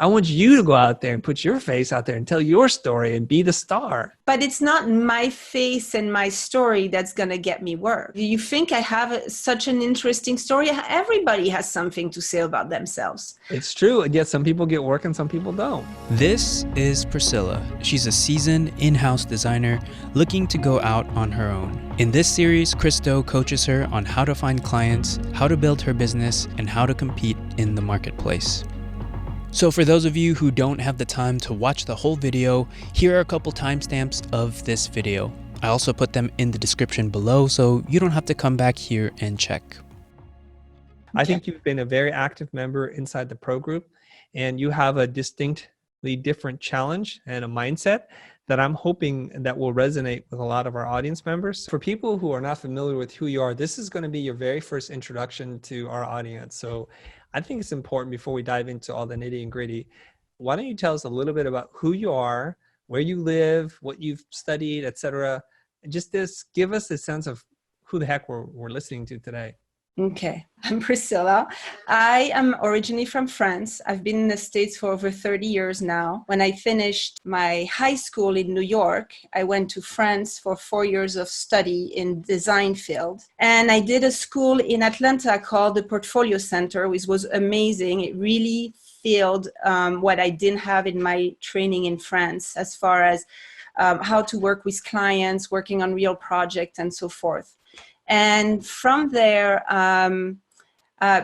I want you to go out there and put your face out there and tell your story and be the star. But it's not my face and my story that's going to get me work. You think I have such an interesting story? Everybody has something to say about themselves. It's true. And yet some people get work and some people don't. This is Priscilla. She's a seasoned in-house designer looking to go out on her own. In this series, Christo coaches her on how to find clients, how to build her business, and how to compete in the marketplace. So for those of you who don't have the time to watch the whole video, here are a couple timestamps of this video. I also put them in the description below, so you don't have to come back here and check. I think you've been a very active member inside the pro group, and you have a distinctly different challenge and a mindset that I'm hoping that will resonate with a lot of our audience members. For people who are not familiar with who you are, this is going to be your very first introduction to our audience. So I think it's important before we dive into all the nitty and gritty. Why don't you tell us a little bit about who you are, where you live, what you've studied, etc. And just give us a sense of who the heck we're listening to today. Okay, I'm Priscilla. I am originally from France. I've been in the States for over 30 years now. When I finished my high school in New York, I went to France for 4 years of study in design field. And I did a school in Atlanta called the Portfolio Center, which was amazing. It really filled what I didn't have in my training in France as far as how to work with clients, working on real projects, and so forth. And from there,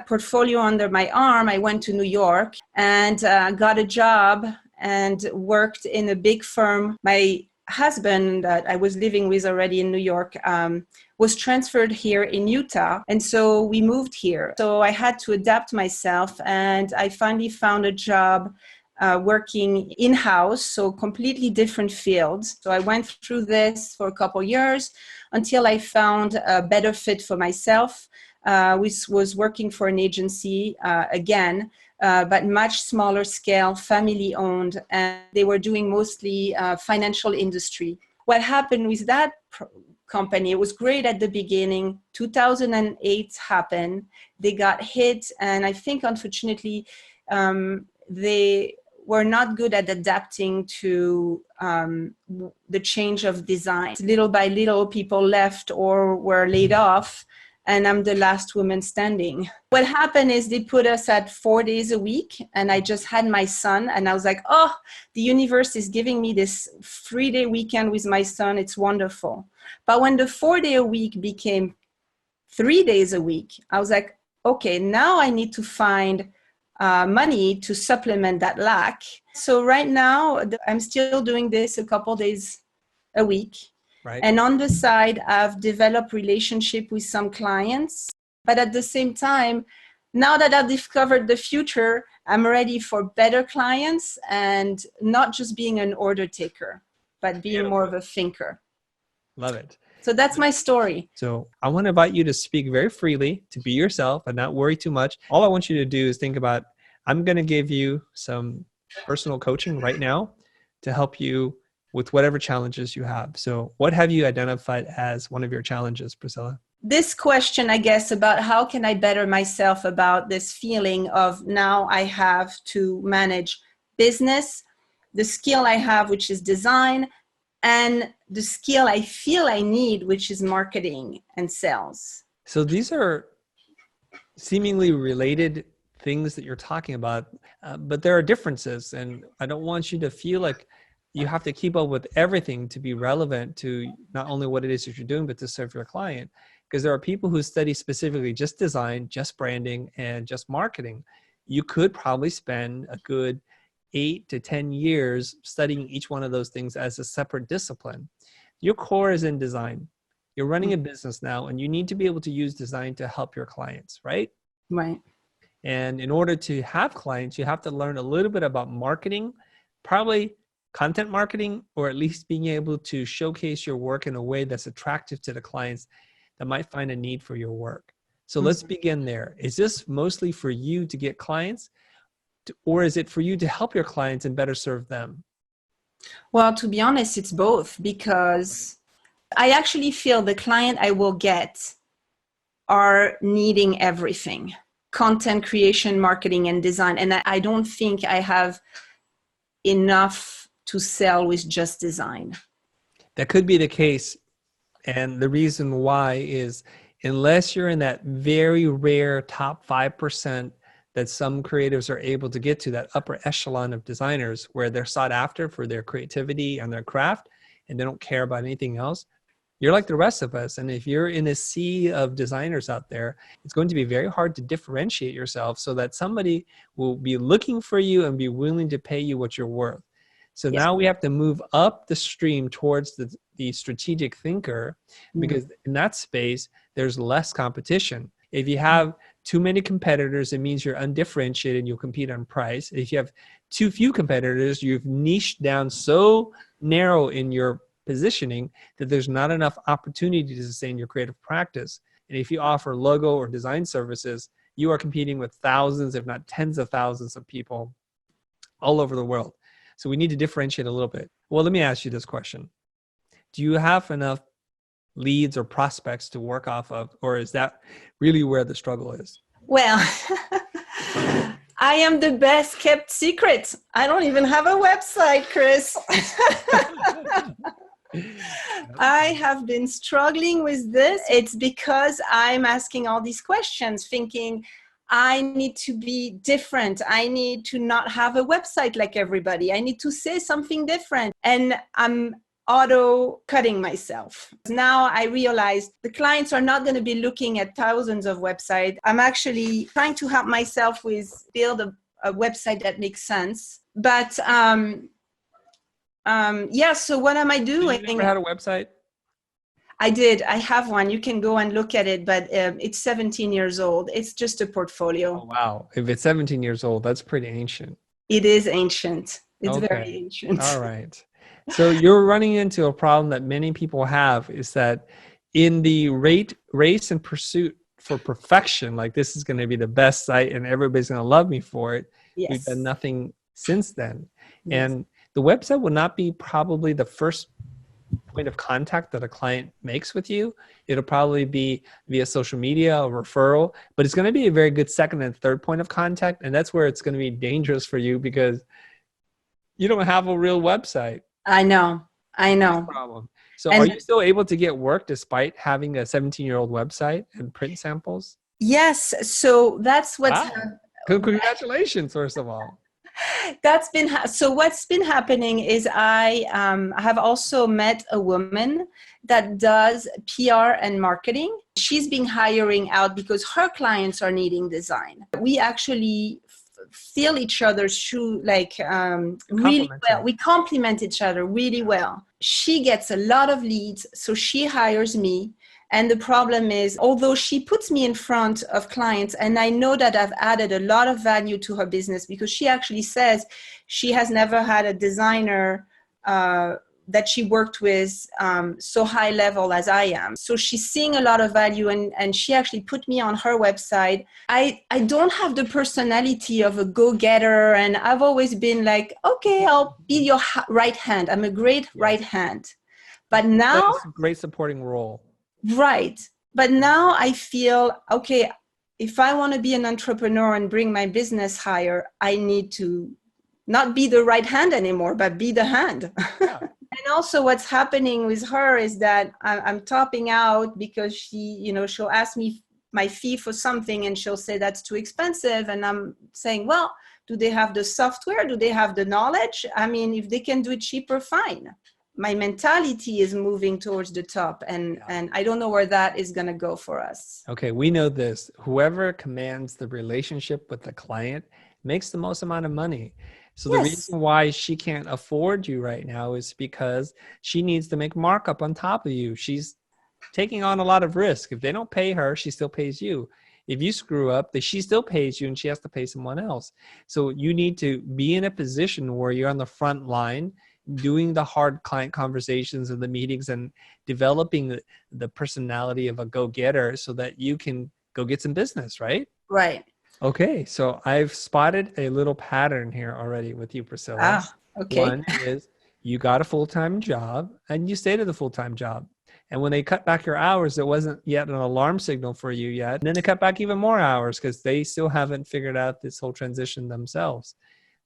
portfolio under my arm, I went to New York and got a job and worked in a big firm. My husband that I was living with already in New York was transferred here in Utah. And so we moved here. So I had to adapt myself, and I finally found a job working in-house, so completely different fields. So I went through this for a couple of years until I found a better fit for myself, which was working for an agency again, but much smaller scale, family owned, and they were doing mostly financial industry. What happened with that company, it was great at the beginning. 2008 happened, they got hit, and I think unfortunately they were not good at adapting to the change of design. Little by little, people left or were laid off, and I'm the last woman standing. What happened is they put us at 4 days a week, and I just had my son, and I was like, oh, the universe is giving me this 3-day weekend with my son. It's wonderful. But when the 4-day a week became 3 days a week, I was like, okay, now I need to find money to supplement that lack. So right now, I'm still doing this a couple days a week. Right. And on the side, I've developed relationship with some clients. But at the same time, now that I've discovered the future, I'm ready for better clients and not just being an order taker, but being more of a thinker. Love it. So that's my story. So I want to invite you to speak very freely, to be yourself and not worry too much. All I want you to do is think about, I'm going to give you some personal coaching right now to help you with whatever challenges you have. So what have you identified as one of your challenges, Priscilla? This question, I guess, about how can I better myself about this feeling of now I have to manage business, the skill I have, which is design, and the skill I feel I need, which is marketing and sales. So these are seemingly related things that you're talking about, but there are differences. And I don't want you to feel like you have to keep up with everything to be relevant to not only what it is that you're doing, but to serve your client. Because there are people who study specifically just design, just branding, and just marketing. You could probably spend a good 8 to 10 years studying each one of those things as a separate discipline. Your core is in design. You're running a business now, and you need to be able to use design to help your clients, right? Right. And in order to have clients, you have to learn a little bit about marketing, probably content marketing, or at least being able to showcase your work in a way that's attractive to the clients that might find a need for your work. So let's begin there. Is this mostly for you to get clients, or is it for you to help your clients and better serve them? Well, to be honest, it's both, because I actually feel the client I will get are needing everything. content creation, marketing, and design. And I don't think I have enough to sell with just design. That could be the case. And the reason why is unless you're in that very rare top 5% that some creatives are able to get to, that upper echelon of designers where they're sought after for their creativity and their craft, and they don't care about anything else, you're like the rest of us. And if you're in a sea of designers out there, it's going to be very hard to differentiate yourself so that somebody will be looking for you and be willing to pay you what you're worth. So now we have to move up the stream towards the strategic thinker, because in that space, there's less competition. If you have too many competitors, it means you're undifferentiated and you'll compete on price. If you have too few competitors, you've niched down so narrow in your positioning that there's not enough opportunity to sustain your creative practice. And if you offer logo or design services, you are competing with thousands, if not tens of thousands of people all over the world. So we need to differentiate a little bit. Well, let me ask you this question. Do you have enough leads or prospects to work off of, or is that really where the struggle is? Well, I am the best kept secret. I don't even have a website, Chris. I have been struggling with this. It's because I'm asking all these questions, thinking I need to be different. I need to not have a website like everybody. I need to say something different. And I'm auto-cutting myself. Now I realize the clients are not going to be looking at thousands of websites. I'm actually trying to help myself with build a website that makes sense. But so what am I doing? You never had a website? I did. I have one. You can go and look at it, but it's 17 years old. It's just a portfolio. Oh, wow. If it's 17 years old, that's pretty ancient. It is ancient. It's Okay. very ancient. All right. So you're running into a problem that many people have, is that in the race and pursuit for perfection, like this is going to be the best site and everybody's going to love me for it. Yes. We've done nothing since then. Yes. And the website will not be probably the first point of contact that a client makes with you. It'll probably be via social media or referral, but it's going to be a very good second and third point of contact. And that's where it's going to be dangerous for you because you don't have a real website. I know. No problem. So are you still able to get work despite having a 17-year-old website and print samples? Yes. So that's what's Congratulations, first of all. That's been so what's been happening is I have also met a woman that does PR and marketing. She's been hiring out because her clients are needing design. We actually fill each other's shoe really well. We complement each other really well. She gets a lot of leads, so she hires me. And the problem is, although she puts me in front of clients, and I know that I've added a lot of value to her business, because she actually says she has never had a designer that she worked with so high level as I am. So she's seeing a lot of value, and she actually put me on her website. I don't have the personality of a go-getter, and I've always been like, okay, I'll be your right hand. I'm a great right hand. But now... That's a great supporting role. Right. But now I feel, okay, if I want to be an entrepreneur and bring my business higher, I need to not be the right hand anymore, but be the hand. Yeah. And also what's happening with her is that I'm topping out because she'll ask me my fee for something and she'll say that's too expensive. And I'm saying, well, do they have the software? Do they have the knowledge? I mean, if they can do it cheaper, fine. My mentality is moving towards the top, and I don't know where that is going to go for us. Okay, we know this. Whoever commands the relationship with the client makes the most amount of money. So the reason why she can't afford you right now is because she needs to make markup on top of you. She's taking on a lot of risk. If they don't pay her, she still pays you. If you screw up, she still pays you and she has to pay someone else. So you need to be in a position where you're on the front line, doing the hard client conversations and the meetings and developing the personality of a go-getter so that you can go get some business, right? Right. Okay. So I've spotted a little pattern here already with you, Priscilla. Ah, okay. One is you got a full-time job and you stayed at the full-time job. And when they cut back your hours, it wasn't yet an alarm signal for you yet. And then they cut back even more hours because they still haven't figured out this whole transition themselves.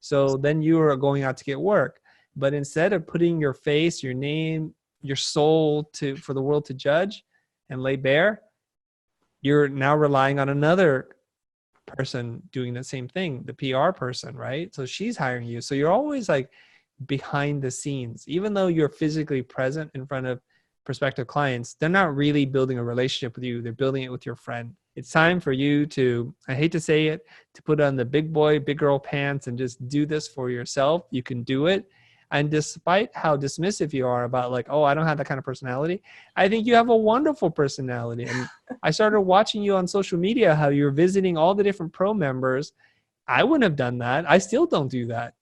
So then you are going out to get work. But instead of putting your face, your name, your soul for the world to judge and lay bare, you're now relying on another person doing the same thing, the PR person, right? So she's hiring you. So you're always like behind the scenes, even though you're physically present in front of prospective clients, they're not really building a relationship with you. They're building it with your friend. It's time for you to, I hate to say it, to put on the big boy, big girl pants and just do this for yourself. You can do it. And despite how dismissive you are about like, oh, I don't have that kind of personality, I think you have a wonderful personality. And I started watching you on social media, how you're visiting all the different pro members. I wouldn't have done that. I still don't do that.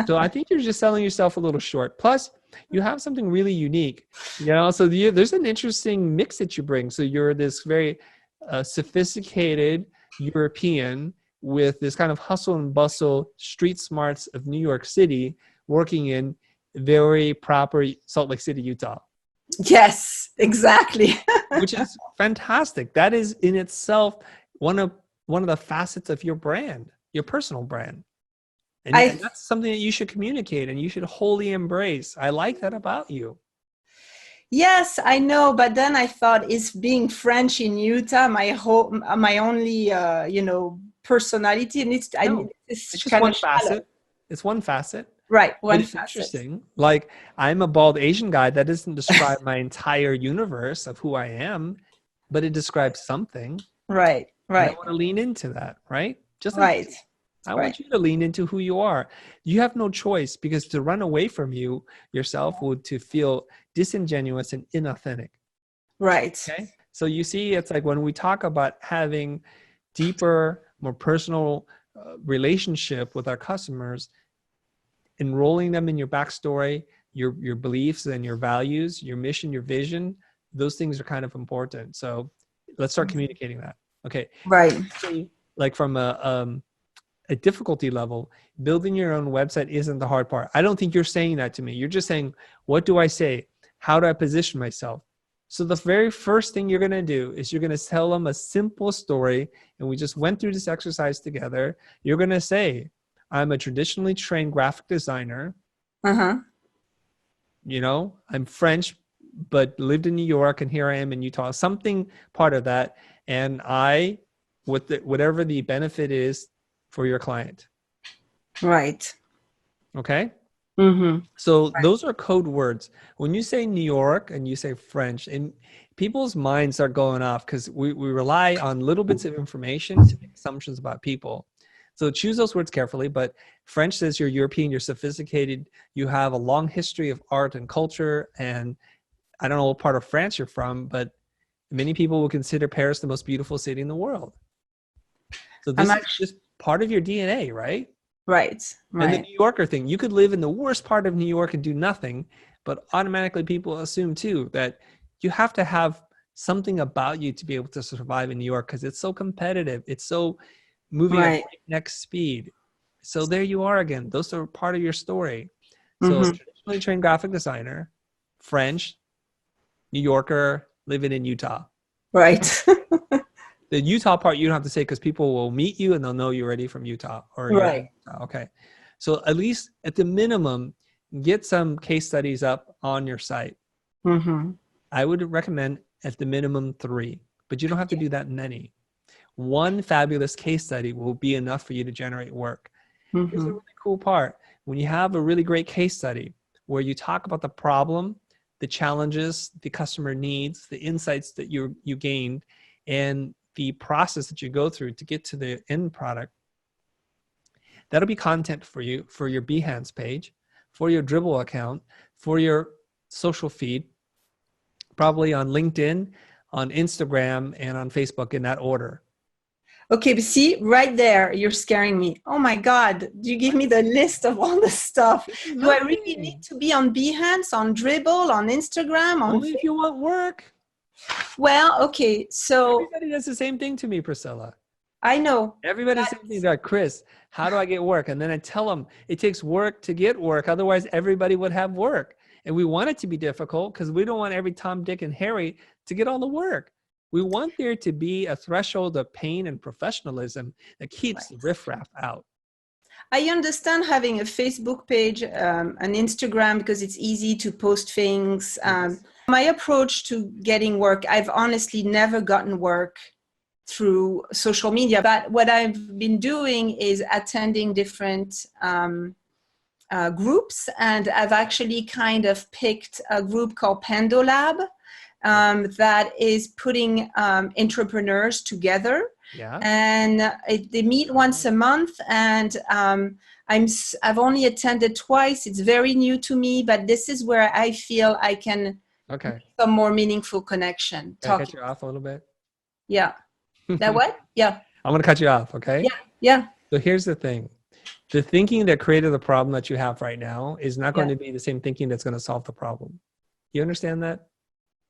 So I think you're just selling yourself a little short. Plus, you have something really unique, so there's an interesting mix that you bring. So you're this very sophisticated European with this kind of hustle and bustle, street smarts of New York City, working in very proper Salt Lake City, Utah. Yes, exactly. Which is fantastic. That is in itself one of the facets of your brand, your personal brand. And that's something that you should communicate and you should wholly embrace. I like that about you. Yes, I know. But then I thought, is being French in Utah my only, personality? And it's just one facet. It's one facet. Right. One facet. Interesting. Mm-hmm. Like, I'm a bald Asian guy. That doesn't describe my entire universe of who I am, but it describes something. Right. Right. I want to lean into that. Right. Just like right. I want you to lean into who you are. You have no choice, because to run away from yourself would to feel disingenuous and inauthentic. Right. Okay. So you see, it's like when we talk about having deeper, more personal relationship with our customers, enrolling them in your backstory, your beliefs and your values, your mission, your vision, those things are kind of important. So let's start communicating that. Okay. Right. Like from a difficulty level, building your own website isn't the hard part. I don't think you're saying that to me. You're just saying, what do I say? How do I position myself? So the very first thing you're going to do is you're going to tell them a simple story. And we just went through this exercise together. You're going to say, I'm a traditionally trained graphic designer. Uh-huh. I'm French, but lived in New York, and here I am in Utah. Something part of that. And whatever the benefit is for your client. Right. Okay. Mm-hmm. So those are code words. When you say New York and you say French, and people's minds start going off, because we rely on little bits of information to make assumptions about people. So choose those words carefully. But French says you're European, you're sophisticated, you have a long history of art and culture. And I don't know what part of France you're from, but many people will consider Paris the most beautiful city in the world. So this is just part of your DNA, right? Right. And the New Yorker thing, you could live in the worst part of New York and do nothing, but automatically people assume too that you have to have something about you to be able to survive in New York, because it's so competitive. It's so moving at next speed. So there you are again. Those are part of your story. So traditionally trained graphic designer, French, New Yorker, living in Utah. Right. The Utah part you don't have to say, because people will meet you and they'll know you're already from Utah. Right. Okay. So at least at the minimum, get some case studies up on your site. Mm-hmm. I would recommend at the minimum 3, but you don't have to do that many. 1 fabulous case study will be enough for you to generate work. Here's a really cool part. When you have a really great case study where you talk about the problem, the challenges, the customer needs, the insights that you gained, and the process that you go through to get to the end product, that'll be content for you, for your Behance page, for your Dribbble account, for your social feed, probably on LinkedIn, on Instagram, and on Facebook, in that order. Okay, but see, right there, you're scaring me. Oh my God, you give me the list of all the stuff. Do I really need to be on Behance, on Dribbble, on Instagram? Only if you want work. Well, okay, so... Everybody does the same thing to me, Priscilla. I know. Everybody does the same thing. They're like, Chris, how do I get work? And then I tell them it takes work to get work. Otherwise, everybody would have work. And we want it to be difficult because we don't want every Tom, Dick, and Harry to get all the work. We want there to be a threshold of pain and professionalism that keeps the riffraff out. I understand having a Facebook page, an Instagram, because it's easy to post things. My approach to getting work, I've honestly never gotten work through social media. But what I've been doing is attending different groups. And I've actually kind of picked a group called Pandolab that is putting entrepreneurs together. Yeah. And they meet once a month, and I've only attended twice. It's very new to me, but this is where I feel I can make some more meaningful connection. Can I cut you off a little bit? Yeah. That what? Yeah. I'm going to cut you off, okay? Yeah. Yeah. So here's the thing. The thinking that created the problem that you have right now is not going to be the same thinking that's going to solve the problem. You understand that?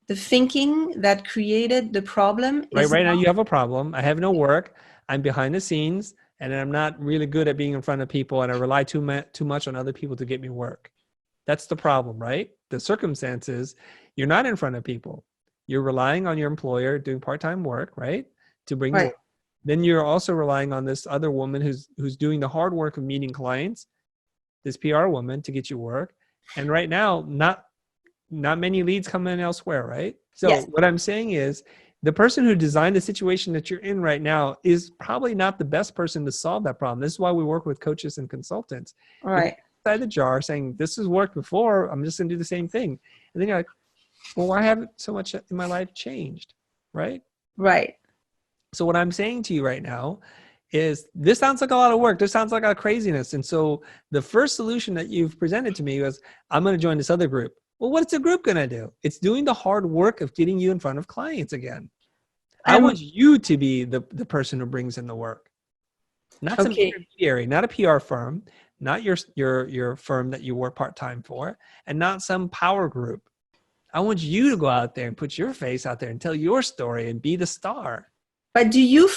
The thinking that created the problem is right now you have a problem. I have no work. I'm behind the scenes, and I'm not really good at being in front of people, and I rely too much on other people to get me work. That's the problem, right? The circumstance is you're not in front of people. You're relying on your employer doing part-time work, right? To bring you work. Then you're also relying on this other woman who's doing the hard work of meeting clients, this PR woman, to get you work. And right now, not many leads come in elsewhere, right? So what I'm saying is the person who designed the situation that you're in right now is probably not the best person to solve that problem. This is why we work with coaches and consultants. Right. Inside the jar saying, this has worked before, I'm just going to do the same thing. And then you're like, well, why haven't so much in my life changed? Right? Right. So what I'm saying to you right now is this sounds like a lot of work. This sounds like a lot of craziness. And so the first solution that you've presented to me was, I'm going to join this other group. Well, what's the group going to do? It's doing the hard work of getting you in front of clients again. I want you to be the person who brings in the work. Not some intermediary, not a PR firm, not your firm that you work part-time for, and not some power group. I want you to go out there and put your face out there and tell your story and be the star. But do you,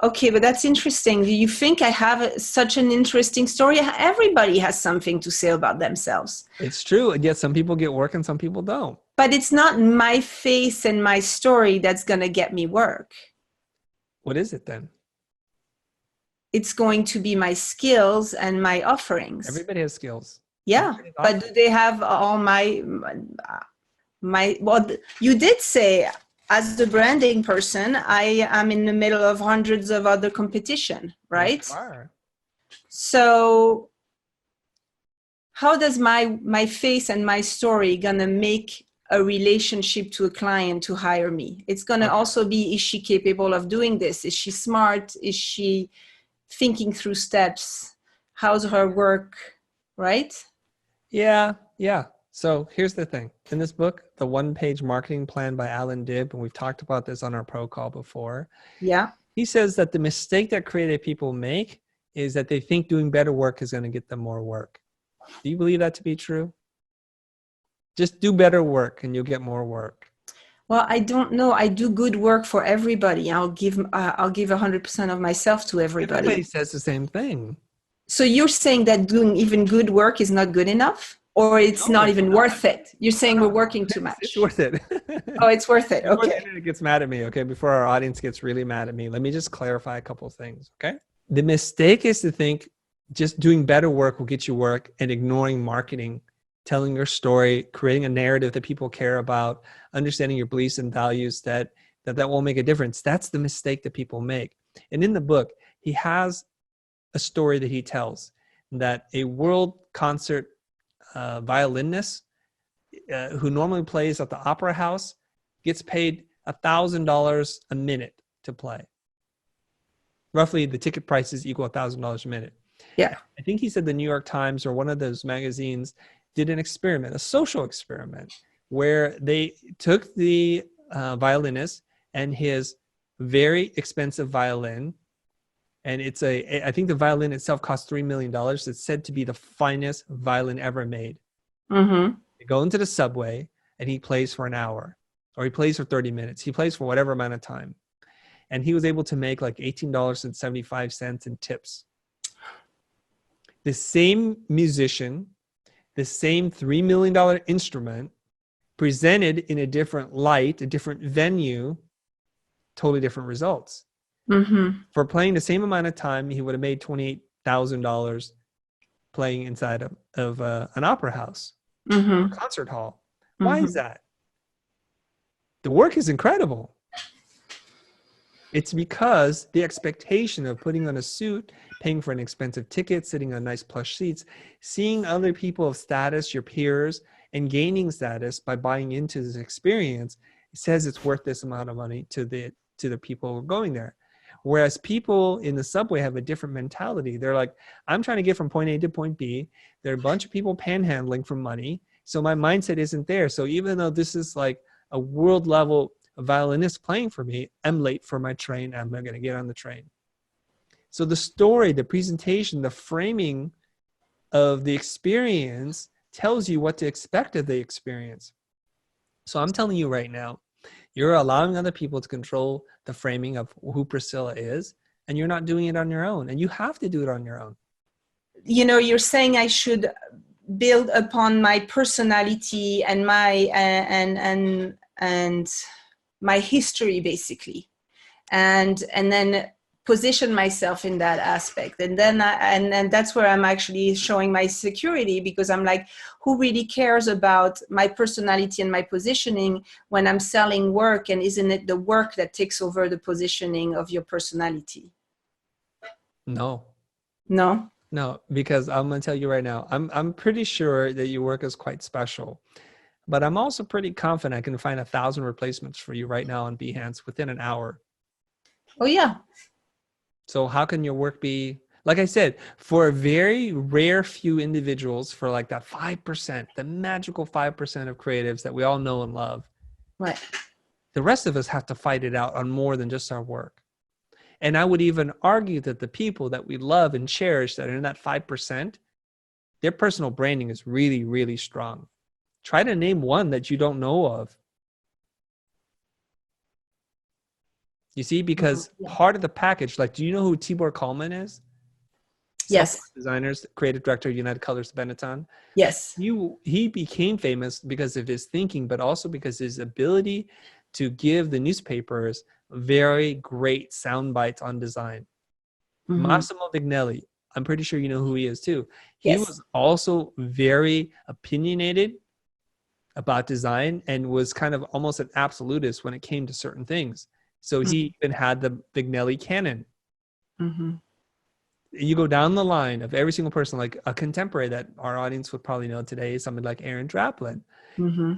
but that's interesting. Do you think I have such an interesting story? Everybody has something to say about themselves. It's true. And yet some people get work and some people don't. But it's not my face and my story that's going to get me work. What is it then? It's going to be my skills and my offerings. Everybody has skills. Yeah. But do they have all my, well, you did say, as the branding person, I am in the middle of hundreds of other competition, right? You are. So how does my face and my story gonna make a relationship to a client to hire me? It's gonna also be, is she capable of doing this? Is she smart? Is she thinking through steps? How's her work, right? Yeah. So here's the thing. In this book, The One-Page Marketing Plan by Alan Dibb, and we've talked about this on our pro call before. Yeah. He says that the mistake that creative people make is that they think doing better work is going to get them more work. Do you believe that to be true? Just do better work and you'll get more work. Well, I don't know. I do good work for everybody. I'll give 100% of myself to everybody. Everybody says the same thing. So you're saying that doing even good work is not good enough? Or it's not even worth it? You're saying we're working too much. It's worth it. Oh, it's worth it. Okay. It gets mad at me, okay? Before our audience gets really mad at me, let me just clarify a couple of things, okay? The mistake is to think just doing better work will get you work and ignoring marketing, telling your story, creating a narrative that people care about, understanding your beliefs and values that won't make a difference. That's the mistake that people make. And in the book, he has a story that he tells that a world concert violinist who normally plays at the opera house gets paid $1,000 a minute to play. Roughly, the ticket prices equal $1,000 a minute. Yeah. I think he said the New York Times or one of those magazines did an experiment, a social experiment, where they took the violinist and his very expensive violin, and I think the violin itself costs $3 million. It's said to be the finest violin ever made. Mm-hmm. They go into the subway and he plays for an hour, or he plays for 30 minutes. He plays for whatever amount of time. And he was able to make like $18.75 in tips. The same musician the same $3 million instrument presented in a different light, a different venue, totally different results. For playing the same amount of time, he would have made $28,000 playing inside of an opera house, a concert hall. Why is that? The work is incredible. It's because the expectation of putting on a suit, paying for an expensive ticket, sitting on nice plush seats, seeing other people of status, your peers, and gaining status by buying into this experience, it says it's worth this amount of money to the people who are going there. Whereas people in the subway have a different mentality. They're like, I'm trying to get from point A to point B. There are a bunch of people panhandling for money. So my mindset isn't there. So even though this is like a world level violinist playing for me, I'm late for my train. I'm not going to get on the train. So the story, the presentation, the framing of the experience tells you what to expect of the experience. So I'm telling you right now, you're allowing other people to control the framing of who Priscilla is, and you're not doing it on your own. And you have to do it on your own. You know, you're saying I should build upon my personality and my and my history, basically, and then position myself in that aspect. And then and that's where I'm actually showing my security, because I'm like, who really cares about my personality and my positioning when I'm selling work? And isn't it the work that takes over the positioning of your personality? No, because I'm going to tell you right now, I'm pretty sure that your work is quite special, but I'm also pretty confident I can find 1,000 replacements for you right now on Behance within an hour. Oh yeah. So how can your work be, like I said, for a very rare few individuals, for like that 5%, the magical 5% of creatives that we all know and love, right? The rest of us have to fight it out on more than just our work. And I would even argue that the people that we love and cherish that are in that 5%, their personal branding is really, really strong. Try to name one that you don't know of. You see, because part of the package, like, do you know who Tibor Kalman is? Yes. Designers, creative director, United Colors Benetton. Yes. He became famous because of his thinking, but also because his ability to give the newspapers very great sound bites on design. Massimo Vignelli, I'm pretty sure you know who he is too. He was also very opinionated about design and was kind of almost an absolutist when it came to certain things. So he even had the Vignelli canon. You go down the line of every single person, like a contemporary that our audience would probably know today, somebody like Aaron Draplin,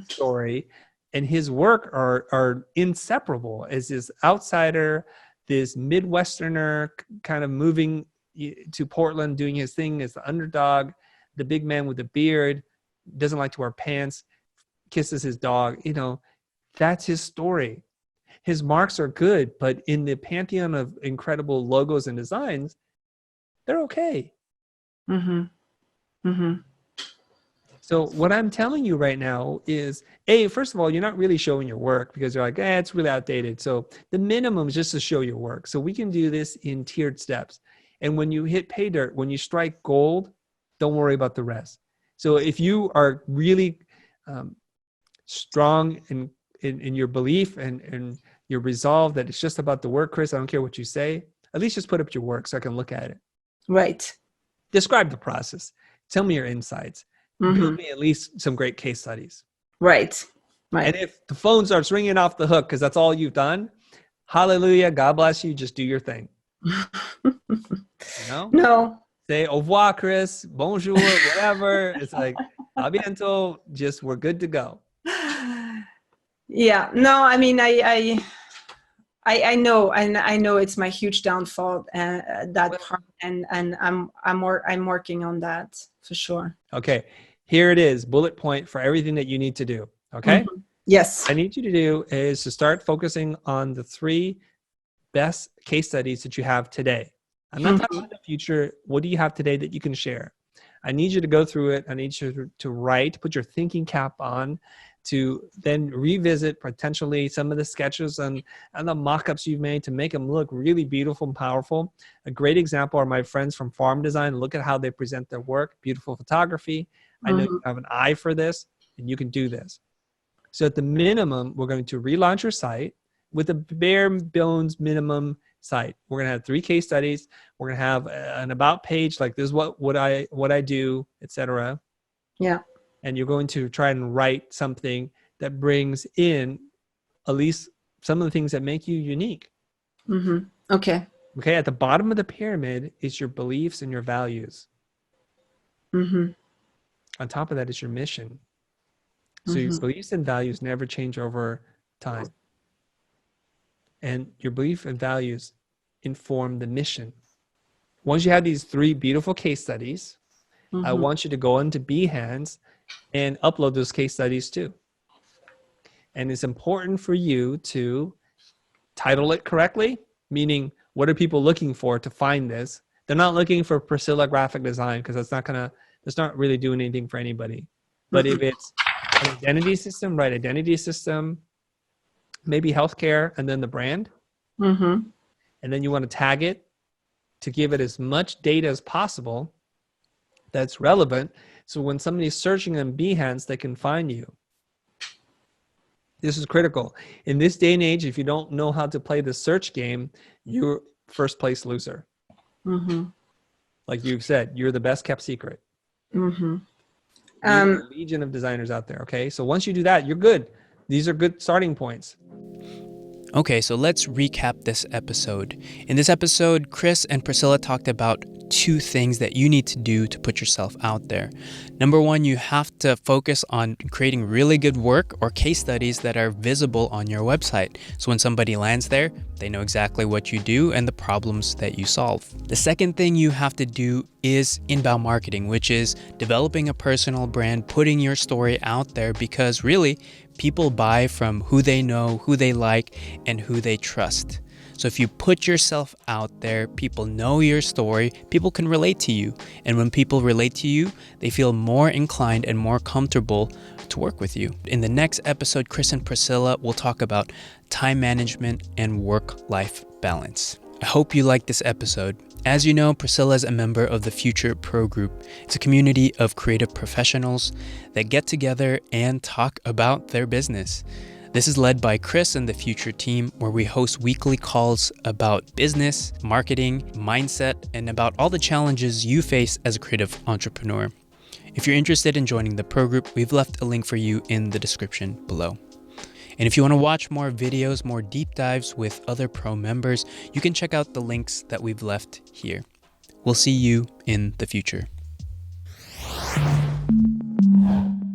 story, and his work are inseparable as this outsider, this Midwesterner kind of moving to Portland, doing his thing as the underdog, the big man with the beard, doesn't like to wear pants, kisses his dog. You know, that's his story. His marks are good, but in the pantheon of incredible logos and designs, they're okay. So what I'm telling you right now is, first of all, you're not really showing your work because you're like, it's really outdated. So the minimum is just to show your work. So we can do this in tiered steps. And when you hit pay dirt, when you strike gold, don't worry about the rest. So if you are really strong in your belief and your resolve that it's just about the work, Chris, I don't care what you say, at least just put up your work so I can look at it. Right. Describe the process. Tell me your insights. Build me at least some great case studies. Right. And if the phone starts ringing off the hook because that's all you've done, hallelujah, God bless you, just do your thing. No. Say au revoir, Chris, bonjour, whatever. It's like, a bientôt, just we're good to go. Yeah. No, I mean, I know, and I know it's my huge downfall, that part, and I'm working on that for sure. Okay, here it is, bullet point for everything that you need to do. Okay. Yes. What I need you to do is to start focusing on the 3 best case studies that you have today. I'm not talking about the future. What do you have today that you can share? I need you to go through it. I need you to write, put your thinking cap on, to then revisit potentially some of the sketches and the mock-ups you've made to make them look really beautiful and powerful. A great example are my friends from Farm Design. Look at how they present their work. Beautiful photography. I know you have an eye for this, and you can do this. So at the minimum, we're going to relaunch your site with a bare bones minimum site. We're going to have 3 case studies. We're going to have an about page, like this is what I do, etc. Yeah. And you're going to try and write something that brings in at least some of the things that make you unique. Okay. Okay. At the bottom of the pyramid is your beliefs and your values. On top of that is your mission. So your beliefs and values never change over time. And your belief and values inform the mission. Once you have these 3 beautiful case studies, I want you to go into Behance and upload those case studies too. And it's important for you to title it correctly, meaning what are people looking for to find this? They're not looking for Priscilla graphic design because that's not really doing anything for anybody. But if it's an identity system, right? Identity system, maybe healthcare, and then the brand. And then you want to tag it to give it as much data as possible that's relevant. So when somebody's searching on Behance, they can find you. This is critical. In this day and age, if you don't know how to play the search game, you're first place loser. Like you said, you're the best kept secret. There's a legion of designers out there. Okay. So once you do that, you're good. These are good starting points. Okay, so let's recap this episode. In this episode, Chris and Priscilla talked about 2 things that you need to do to put yourself out there. Number 1, you have to focus on creating really good work or case studies that are visible on your website. So when somebody lands there, they know exactly what you do and the problems that you solve. The second thing you have to do is inbound marketing, which is developing a personal brand, putting your story out there, because really people buy from who they know, who they like, and who they trust. So if you put yourself out there, people know your story, people can relate to you. And when people relate to you, they feel more inclined and more comfortable to work with you. In the next episode, Chris and Priscilla will talk about time management and work-life balance. I hope you liked this episode. As you know, Priscilla is a member of the Futur Pro group. It's a community of creative professionals that get together and talk about their business. This is led by Chris and the Futur team, where we host weekly calls about business, marketing, mindset, and about all the challenges you face as a creative entrepreneur. If you're interested in joining the pro group, we've left a link for you in the description below. And if you want to watch more videos, more deep dives with other pro members, you can check out the links that we've left here. We'll see you in the future.